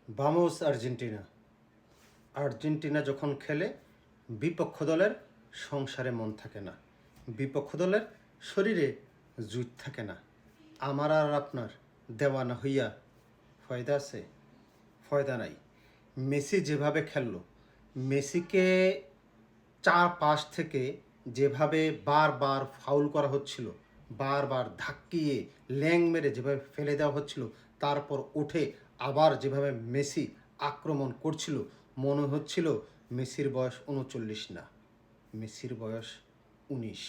Boumous Argentina. Argentina যখন খেলে বিপক্ষ দলের সংসারে মন থাকে না, বিপক্ষ দলের শরীরে জুত থাকে না। আমার আর আপনার দেওয়ানা হইয়া ফয়দা আছে? ফয়দা নাই। মেসি যেভাবে খেললো, মেসিকে চার পাশ থেকে যেভাবে বারবার ফাউল করা হচ্ছিল, বারবার ধাক্কিয়ে ল্যাং মেরে যেভাবে ফেলে দেওয়া হচ্ছিল, তারপর উঠে আবার যেভাবে মেসি আক্রমণ করছিল, মনে হচ্ছিল মেসির বয়স ৩৯ না, মেসির বয়স ১৯।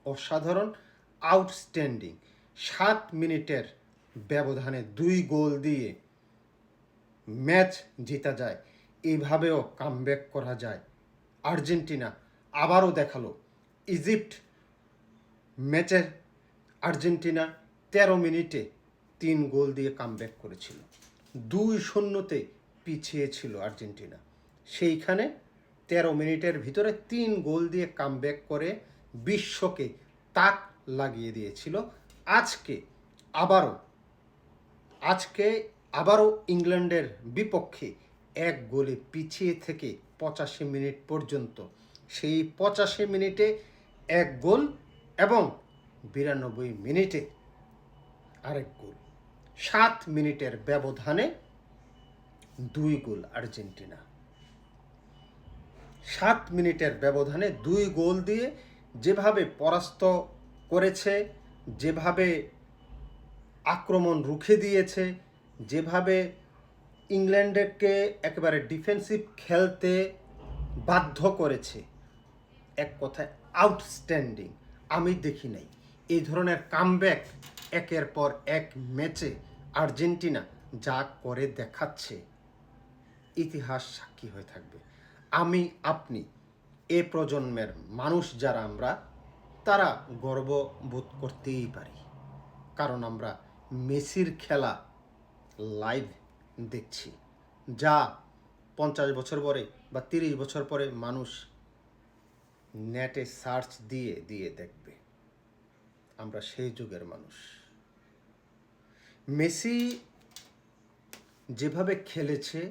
অসাধারণ, আউটস্ট্যান্ডিং। 7 মিনিটের ব্যবধানে 2 গোল দিয়ে ম্যাচ জেতা যায়, এইভাবেও কামব্যাক করা যায়। আর্জেন্টিনা আবারও দেখালো। ইজিপ্ট ম্যাচে আর্জেন্টিনা 13 মিনিটে 3 গোল দিয়ে কামব্যাক করেছিল। 2-0 পিছিয়ে ছিল আর্জেন্টিনা, সেইখানে 13 মিনিটের ভিতরে 3 গোল দিয়ে কামব্যাক করে বিশ্বকে তাক লাগিয়ে দিয়েছিল। আজকে আবারও ইংল্যান্ডের বিপক্ষে 1 গোলে পিছিয়ে থেকে 85 মিনিট পর্যন্ত, সেই 85 মিনিটে 1 গোল এবং 92 মিনিটে আরেক গোল। 7 মিনিটের ব্যবধানে 2 গোল আর্জেন্টিনা। 7 মিনিটের ব্যবধানে 2 গোল দিয়ে যেভাবে পরাস্ত করেছে, যেভাবে আক্রমণ রুখে দিয়েছে, যেভাবে ইংল্যান্ডকে একেবারে ডিফেন্সিভ খেলতে বাধ্য করেছে, এক কথায় আউটস্ট্যান্ডিং। আমি দেখি নাই এই ধরনের কামব্যাক একের পর এক ম্যাচে আর্জেন্টিনা যা করে দেখাচ্ছে, ইতিহাস সাক্ষী হয়ে থাকবে। আমি আপনি এ প্রজন্মের মানুষ যারা আমরা, তারা গর্ববোধ করতেই পারি, কারণ আমরা মেসির খেলা লাইভ দেখছি, যা 50 বছর পরে বা 30 বছর পরে মানুষ নেটে সার্চ দিয়ে দিয়ে দেখবে। আমরা সেই যুগের মানুষ। মেসি যেভাবে খেলেছে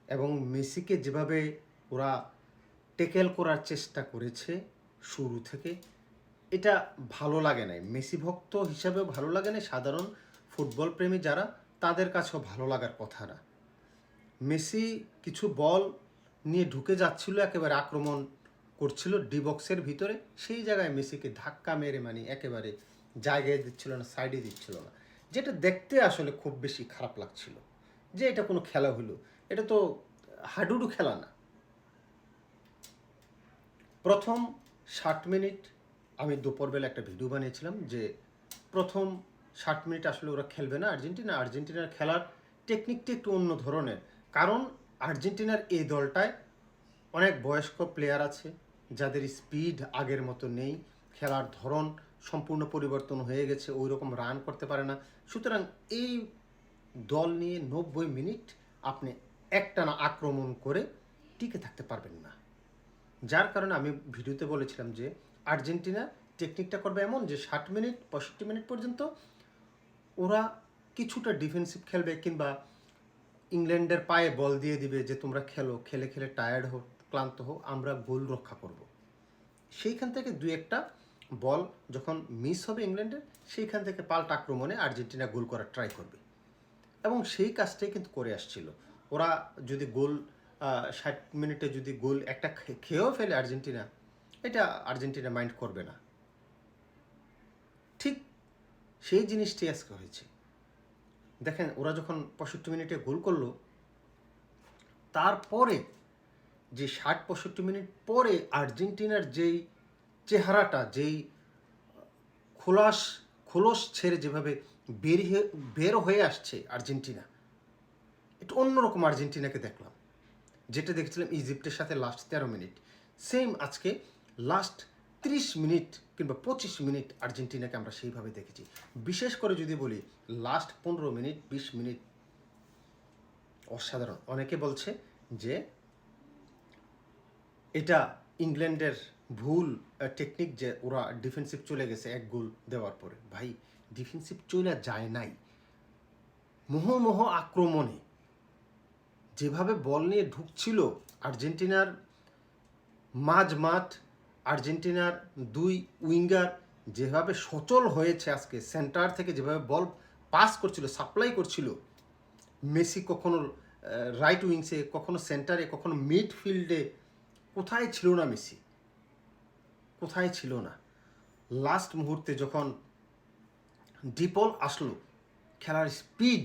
এবং মেসিকে যেভাবে ওরা টেকেল করার চেষ্টা করেছে শুরু থেকে, এটা ভালো লাগে নাই। মেসি ভক্ত হিসাবেও ভালো লাগে না, সাধারণ ফুটবল প্রেমী যারা, তাদের কাছেও ভালো লাগার কথা না। মেসি কিছু বল নিয়ে ঢুকে যাচ্ছিল, একেবারে আক্রমণ করছিল ডি বক্সের ভিতরে, সেই জায়গায় মেসিকে ধাক্কা মেরে একেবারে জায়গায় দিচ্ছিল না, সাইডে দিচ্ছিল না, যেটা দেখতে আসলে খুব বেশি খারাপ লাগছিল যে এটা কোনো খেলা হলো, এটা তো হাডুডু খেলা না। প্রথম 60 মিনিট আমি দুপুরবেলা একটা ভিডিও বানিয়েছিলাম যে প্রথম 60 মিনিট আসলে ওরা খেলবে না আর্জেন্টিনার খেলার টেকনিকটা একটু অন্য ধরনের, কারণ আর্জেন্টিনার এই দলটায় অনেক বয়স্ক প্লেয়ার আছে যাদের স্পিড আগের মতো নেই, খেলার ধরন সম্পূর্ণ পরিবর্তন হয়ে গেছে, ওই রকম রান করতে পারে না। সুতরাং এই দল নিয়ে 90 মিনিট আপনি একটানা আক্রমণ করে টিকে থাকতে পারবেন না। যার কারণে আমি ভিডিওতে বলেছিলাম যে আর্জেন্টিনা টেকনিকটা করবে এমন যে 60 মিনিট 65 মিনিট পর্যন্ত ওরা কিছুটা ডিফেন্সিভ খেলবে, কিংবা ইংল্যান্ডের পায়ে বল দিয়ে দিবে যে তোমরা খেলো, খেলে খেলে টায়ার্ড হো, ক্লান্ত হো, আমরা গোল রক্ষা করব। সেইখান থেকে 2-1টা বল যখন মিস হবে ইংল্যান্ডের, সেইখান থেকে পাল্টা আক্রমণে আর্জেন্টিনা গোল করার ট্রাই করবে, এবং সেই কাজটাই কিন্তু করে আসছিল। ওরা যদি গোল 60 মিনিটে যদি গোল একটা খেয়েও ফেলে আর্জেন্টিনা, এটা আর্জেন্টিনা মাইন্ড করবে না। ঠিক সেই জিনিসটি আজকে হয়েছে। দেখেন, ওরা যখন 65 মিনিটে গোল করলো, তারপরে যে 60-65 মিনিট পরে আর্জেন্টিনার যেই চেহারাটা, যেই খোলস ছেড়ে যেভাবে বের হয়ে আসছে আর্জেন্টিনা, একটু অন্যরকম আর্জেন্টিনাকে দেখলাম। যেটা দেখছিলাম ইজিপ্টের সাথে লাস্ট 13 মিনিট, সেম আজকে লাস্ট 30 মিনিট কিংবা 25 মিনিট আর্জেন্টিনাকে আমরা সেইভাবে দেখেছি। বিশেষ করে যদি বলি লাস্ট 15 মিনিট 20 মিনিট অসাধারণ। অনেকে বলছে যে এটা ইংল্যান্ডের ভুল টেকনিক, যে ওরা ডিফেন্সিভ চলে গেছে 1 গোল দেওয়ার পরে। ভাই, ডিফেন্সিভ চলে যায় নাই, মোহ আক্রমণে যেভাবে বল নিয়ে ঢুকছিল আর্জেন্টিনার মাঠ, আর্জেন্টিনার দুই উইঙ্গার যেভাবে সচল হয়েছে আজকে, সেন্টার থেকে যেভাবে বল পাস করছিল, সাপ্লাই করছিল, মেসি কখনো রাইট উইংসে, কখনো সেন্টারে, কখনো মিডফিল্ডে, কোথায় ছিল না মেসি, কোথায় ছিল না। লাস্ট মুহূর্তে যখন ডিপল আসলো, খেলার স্পিড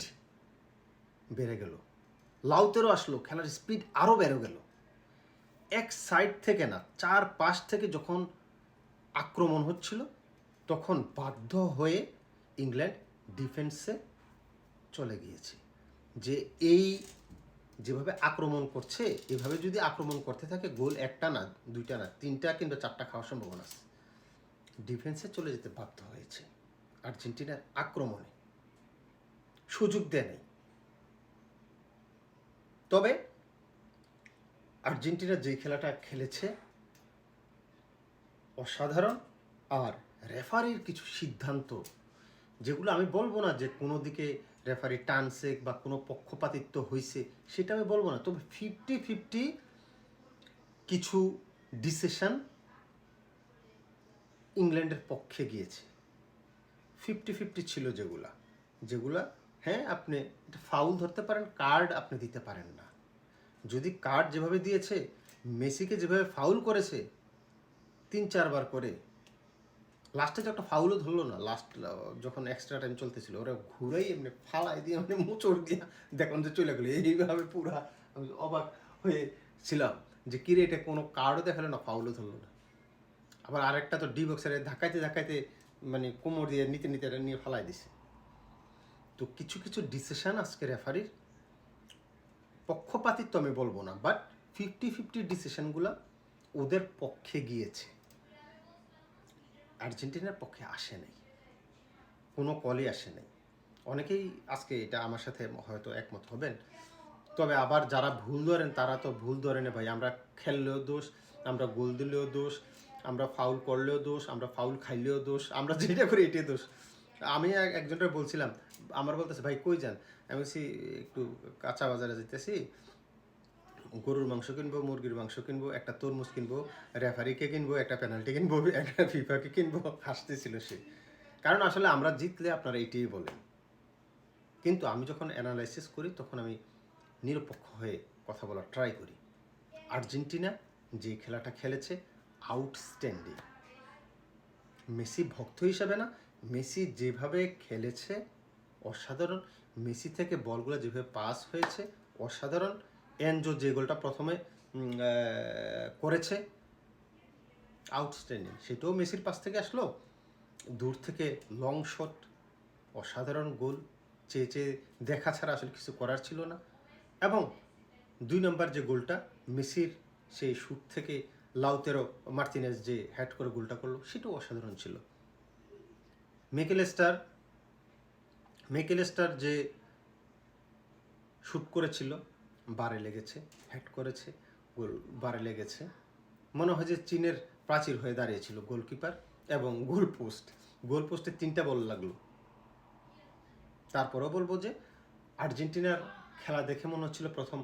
বেড়ে গেল, লাউতেরও আসলো, খেলার স্পিড আরও বেড়ে গেল। এক সাইড থেকে না, 4-5 থেকে যখন আক্রমণ হচ্ছিল, তখন বাধ্য হয়ে ইংল্যান্ড ডিফেন্সে চলে গিয়েছে। যে এই যেভাবে আক্রমণ করছে, এভাবে যদি আক্রমণ করতে থাকে, গোল একটা না, দুইটা না, 3টা কিংবা 4টা খাওয়ার সম্ভাবনা আছে। ডিফেন্সে চলে যেতে বাধ্য হয়েছে আর্জেন্টিনার আক্রমণে, সুযোগ দেয় নাই। তবে আর্জেন্টিনা যে খেলাটা খেলেছে অসাধারণ। আর রেফারির কিছু সিদ্ধান্ত, যেগুলো আমি বলবো না যে কোনো দিকে রেফারি টানছে বা কোনো পক্ষপাতিত্ব হয়েছে, সেটা আমি বলবো না। তবে 50-50 কিছু ডিসিশন ইংল্যান্ডের পক্ষে গিয়েছে। 50-50 ছিল যেগুলা হ্যাঁ, আপনি ফাউল ধরতে পারেন, কার্ড আপনি দিতে পারেন না। যদি কার্ড যেভাবে দিয়েছে, মেসিকে যেভাবে ফাউল করেছে 3-4 বার করে, লাস্টে যে একটা ফাউলও ধরলো না, লাস্ট যখন এক্সট্রা টাইম চলতেছিল, ওরা ঘুরেই এমনি ফালাই দিয়ে এমনি মোচড় দিয়ে দেখলাম যে চলে গেলো। এইভাবে পুরা আমি অবাক হয়েছিলাম যে কিরে, এটা কোনো কার্ডও দেখালো না, ফাউলও ধরলো না। আবার আরেকটা তো ডি বক্সারে ধাক্কাইতে মানে কোমর দিয়ে নিতে নিয়ে ফালাই দিছে। তো কিছু কিছু ডিসিশন আজকে রেফারির পক্ষপাতিত্ব আমি বলবো না, বাট 50-50 ডিসিশনগুলো ওদের পক্ষে গিয়েছে, আর্জেন্টিনার পক্ষে আসে নাই, কোনো কলই আসে নাই। অনেকেই আজকে এটা আমার সাথে হয়তো একমত হবেন, তবে আবার যারা ভুল ধরেন তারা তো ভুল ধরেন ভাই। আমরা খেললেও দোষ, আমরা গোল দিলেও দোষ, আমরা ফাউল করলেও দোষ, আমরা ফাউল খাইলেও দোষ, আমরা যেটা করি এটাই দোষ। আমি একজনটা বলছিলাম, আমার বলতেছে ভাই কই যান, আমি বলছি একটু কাঁচা বাজারে যেতেছি, গরুর মাংস কিনবো, মুরগির মাংস কিনবো, একটা তরমুজ কিনবো, রেফারিকে কিনবো, একটা পেনাল্টি কিনবো, একটা ফিফাকে কিনবো। হাসতেছিল সে, কারণ আসলে আমরা জিতলে আপনারা এইটাই বলেন। কিন্তু আমি যখন অ্যানালাইসিস করি, তখন আমি নিরপেক্ষ হয়ে কথা বলার ট্রাই করি। আর্জেন্টিনা যে খেলাটা খেলেছে আউটস্ট্যান্ডিং। মেসি ভক্ত হিসাবে না, মেসি যেভাবে খেলেছে অসাধারণ। মেসি থেকে বলগুলো যেভাবে পাস হয়েছে অসাধারণ। এনজো যে গোলটা প্রথমে করেছে আউটস্ট্যান্ডিং, সেটাও মেসির পাস থেকে আসলো, দূর থেকে লং শট, অসাধারণ গোল। চেয়ে দেখা ছাড়া আসলে কিছু করার ছিল না। এবং 2 নম্বর যে গোলটা মেসির, সেই শুট থেকে লাউতেরো মার্তিনেজ যে হ্যাড করে গোলটা করলো, সেটাও অসাধারণ ছিল। মেকেলেস্টার যে শুট করেছিল, বারে লেগেছে, হ্যাড করেছে, গোল বারে লেগেছে। মনে হয় যে চীনের প্রাচীর হয়ে দাঁড়িয়েছিল গোলকিপার, এবং গোলপোস্টে 3টা বল লাগলো। তারপরেও বলবো যে আর্জেন্টিনার খেলা দেখে মনে হচ্ছিল প্রথম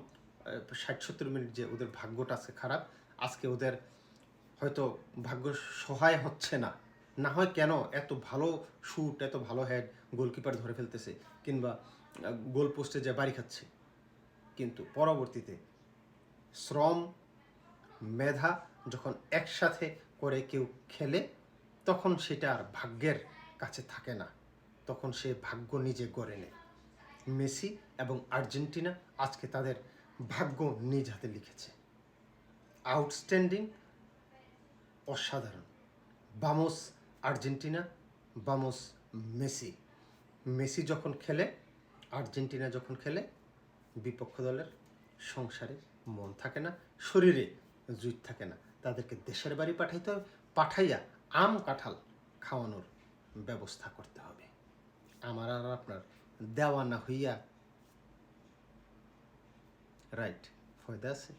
60-70 মিনিট যে ওদের ভাগ্যটা আজকে খারাপ, আজকে ওদের হয়তো ভাগ্য সহায় হচ্ছে না। না হয় কেন এত ভালো শুট, এত ভালো হেড গোলকিপার ধরে ফেলতেছে, কিংবা গোল পোস্টে যে বাড়ি খাচ্ছে। কিন্তু পরবর্তীতে শ্রম, মেধা যখন একসাথে করে কেউ খেলে, তখন সেটা আর ভাগ্যের কাছে থাকে না, তখন সে ভাগ্য নিজে গড়ে নেয়। মেসি এবং আর্জেন্টিনা আজকে তাদের ভাগ্য নিজ হাতে লিখেছে। আউটস্ট্যান্ডিং, অসাধারণ। Boumous Argentina, Boumous Messi. Messi যখন খেলে, আর্জেন্টিনা যখন খেলে, বিপক্ষ দলের সংসারে মন থাকে না, শরীরে জুত থাকে না। তাদেরকে দেশের বাড়ি পাঠাইতে হবে, পাঠাইয়া আম কাঁঠাল খাওয়ানোর ব্যবস্থা করতে হবে। আমার আর আপনার দেওয়ানা হইয়া রাইট ফয়দা আছে।